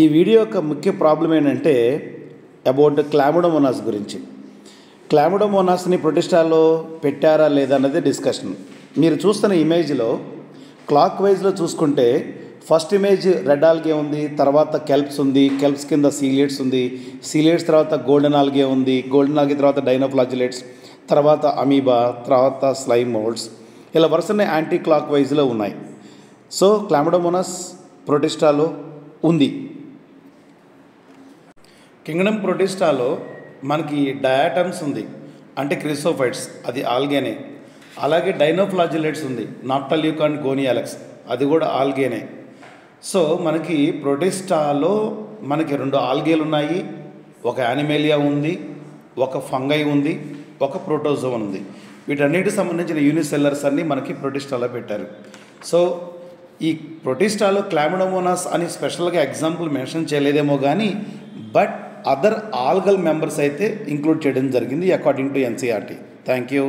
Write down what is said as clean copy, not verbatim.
ఈ వీడియో యొక్క ముఖ్య ప్రాబ్లం ఏంటంటే అబౌట్ క్లామిడోమోనాస్ గురించి. క్లామిడోమోనాస్ని ప్రొటిస్టాలో పెట్టారా లేదా అన్నది డిస్కషన్. మీరు చూస్తున్న ఇమేజ్లో క్లాక్ వైజ్లో చూసుకుంటే ఫస్ట్ ఇమేజ్ రెడ్ ఆల్గే ఉంది, తర్వాత కెల్ప్స్ ఉంది, కెల్ప్స్ కింద సీలియడ్స్ ఉంది, సీలియడ్స్ తర్వాత గోల్డెన్ ఆల్గే ఉంది, గోల్డెన్ ఆల్గే తర్వాత డైనోఫ్లాజిలేట్స్, తర్వాత అమీబా, తర్వాత స్లైమ్ మోల్డ్స్, ఇలా వరుసనే యాంటీ క్లాక్ వైజ్లో ఉన్నాయి. సో క్లామిడోమోనాస్ ప్రొటిస్టాలో ఉంది. కింగ్డమ్ ప్రొటిస్టాలో మనకి డయాటమ్స్ ఉంది, అంటే క్రిసోఫైట్స్, అది ఆల్గేనే. అలాగే డైనోఫ్లాజిలేట్స్ ఉంది, నాప్టల్యూకా అండ్ గోనియాలెక్స్, అది కూడా ఆల్గేనే. సో మనకి ప్రొటిస్టాలో మనకి 2 ఆల్గేలు ఉన్నాయి, ఒక యానిమేలియా ఉంది, ఒక ఫంగై ఉంది, ఒక ప్రోటోజోవన్ ఉంది. వీటన్నిటికి సంబంధించిన యూనిసెల్లర్స్ అన్నీ మనకి ప్రొటిస్టాలో పెట్టారు. సో ఈ ప్రొటిస్టాలో క్లామిడోమోనాస్ అని స్పెషల్గా ఎగ్జాంపుల్ మెన్షన్ చేయలేదేమో కానీ, బట్ అదర్ ఆల్గల్ మెంబర్స్ అయితే ఇంక్లూడ్ చేయడం జరిగింది according to NCERT. Thank you.